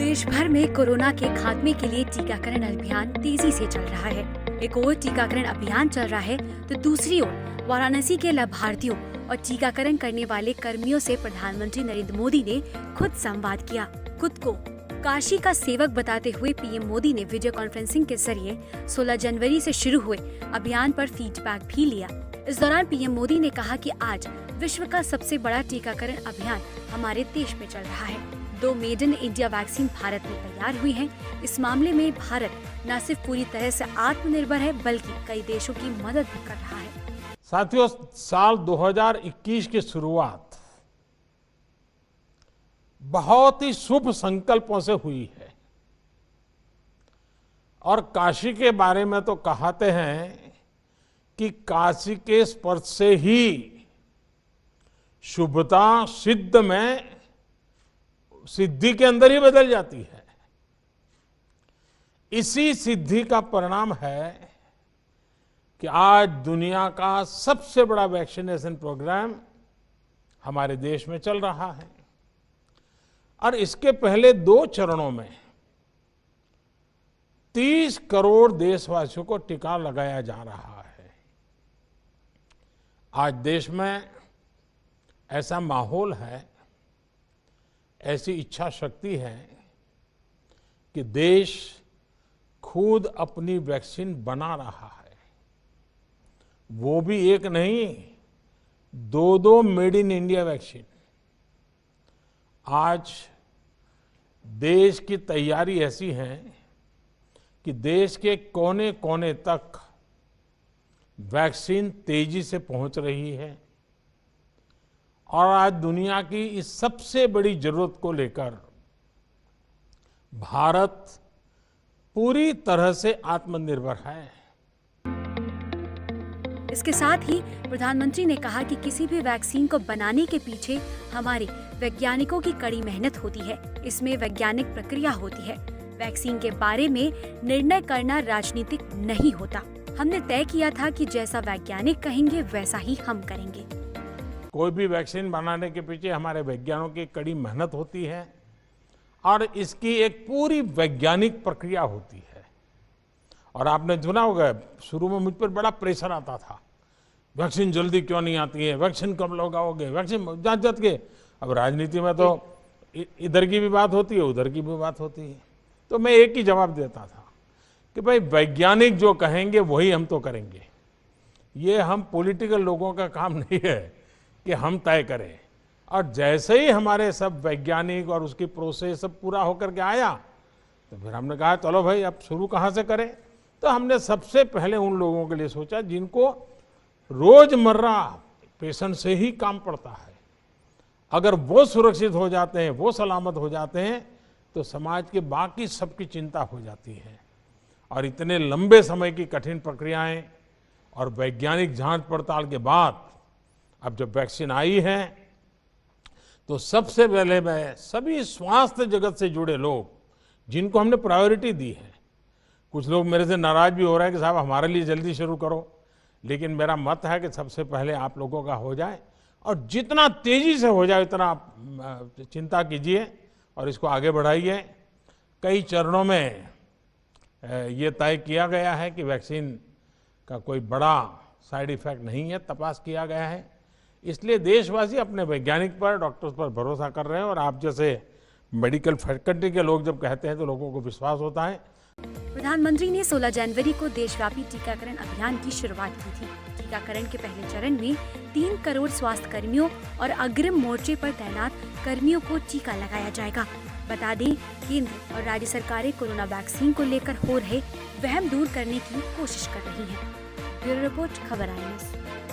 देश भर में कोरोना के खात्मे के लिए टीकाकरण अभियान तेजी से चल रहा है। एक ओर टीकाकरण अभियान चल रहा है तो दूसरी ओर वाराणसी के लाभार्थियों और टीकाकरण करने वाले कर्मियों से प्रधानमंत्री नरेंद्र मोदी ने खुद संवाद किया। खुद को काशी का सेवक बताते हुए पीएम मोदी ने वीडियो कॉन्फ्रेंसिंग के जरिए 16 जनवरी से शुरू हुए अभियान पर फीडबैक भी लिया। इस दौरान पीएम मोदी ने कहा कि आज विश्व का सबसे बड़ा टीकाकरण अभियान हमारे देश में चल रहा है। 2 made in India vaccine Bharat में तैयार हुई हैं। इस मामले में भारत न सिर्फ पूरी तरह से आत्मनिर्भर है बल्कि कई देशों की मदद भी कर रहा है। साथियों, साल 2021 की शुरुआत बहुत ही शुभ संकल्पों से हुई है और काशी के बारे में तो कहते हैं कि काशी के स्पर्श से ही शुभता सिद्धि के अंदर ही बदल जाती है। इसी सिद्धि का परिणाम है कि आज दुनिया का सबसे बड़ा वैक्सीनेशन प्रोग्राम हमारे देश में चल रहा है और इसके पहले 2 चरणों में 30 करोड़ देशवासियों को टीका लगाया जा रहा है। आज देश में ऐसा माहौल है, ऐसी इच्छा शक्ति है कि देश खुद अपनी वैक्सीन बना रहा है। वो भी एक नहीं, 2 मेड इन इंडिया वैक्सीन। आज देश की तैयारी ऐसी है कि देश के कोने कोने तक वैक्सीन तेजी से पहुंच रही है और आज दुनिया की इस सबसे बड़ी जरूरत को लेकर भारत पूरी तरह से आत्मनिर्भर है। इसके साथ ही प्रधानमंत्री ने कहा कि किसी भी वैक्सीन को बनाने के पीछे हमारे वैज्ञानिकों की कड़ी मेहनत होती है। इसमें वैज्ञानिक प्रक्रिया होती है। वैक्सीन के बारे में निर्णय करना राजनीतिक नहीं होता। हमने तय किया था कि जैसा वैज्ञानिक कहेंगे वैसा ही हम करेंगे। कोई भी वैक्सीन बनाने के पीछे हमारे वैज्ञानिकों की कड़ी मेहनत होती है और इसकी एक पूरी वैज्ञानिक प्रक्रिया होती है। और आपने सुना होगा, शुरू में मुझ पर बड़ा प्रेशर आता था, वैक्सीन जल्दी क्यों नहीं आती है, वैक्सीन कब लगाओगे, वैक्सीन जांच के। अब राजनीति में तो इधर की भी बात होती है, उधर की भी बात होती है। तो मैं एक ही जवाब देता था कि भाई वैज्ञानिक जो कहेंगे वही हम तो करेंगे। ये हम पॉलिटिकल लोगों का काम नहीं है कि हम तय करें। और जैसे ही हमारे सब वैज्ञानिक और उसकी प्रोसेस सब पूरा होकर के आया तो फिर हमने कहा चलो भाई अब शुरू कहाँ से करें। तो हमने सबसे पहले उन लोगों के लिए सोचा जिनको रोजमर्रा पेशेंट से ही काम पड़ता है। अगर वो सुरक्षित हो जाते हैं, वो सलामत हो जाते हैं तो समाज के बाकी सबकी चिंता हो जाती है। और इतने लंबे समय की कठिन प्रक्रियाएं और वैज्ञानिक जांच पड़ताल के बाद अब जब वैक्सीन आई है तो सबसे पहले मैं सभी स्वास्थ्य जगत से जुड़े लोग जिनको हमने प्रायोरिटी दी है, कुछ लोग मेरे से नाराज भी हो रहे हैं कि साहब हमारे लिए जल्दी शुरू करो, लेकिन मेरा मत है कि सबसे पहले आप लोगों का हो जाए और जितना तेजी से हो जाए उतना आप चिंता कीजिए और इसको आगे बढ़ाइए। कई चरणों में ये तय किया गया है कि वैक्सीन का कोई बड़ा साइड इफेक्ट नहीं है, तपास किया गया है। इसलिए देशवासी अपने वैज्ञानिक पर, डॉक्टर्स पर भरोसा कर रहे हैं और आप जैसे मेडिकल फैकल्टी के लोग जब कहते हैं तो लोगों को विश्वास होता है। प्रधानमंत्री ने 16 जनवरी को देशव्यापी टीकाकरण अभियान की शुरुआत की थी। टीकाकरण के पहले चरण में 3 करोड़ स्वास्थ्य कर्मियों और अग्रिम मोर्चे पर तैनात कर्मियों को टीका लगाया जाएगा। बता दें, केंद्र और राज्य सरकारें कोरोना वैक्सीन को लेकर हो रहे वहम दूर करने की कोशिश कर रही हैं। ब्यूरो रिपोर्ट, खबर आई न्यूज़।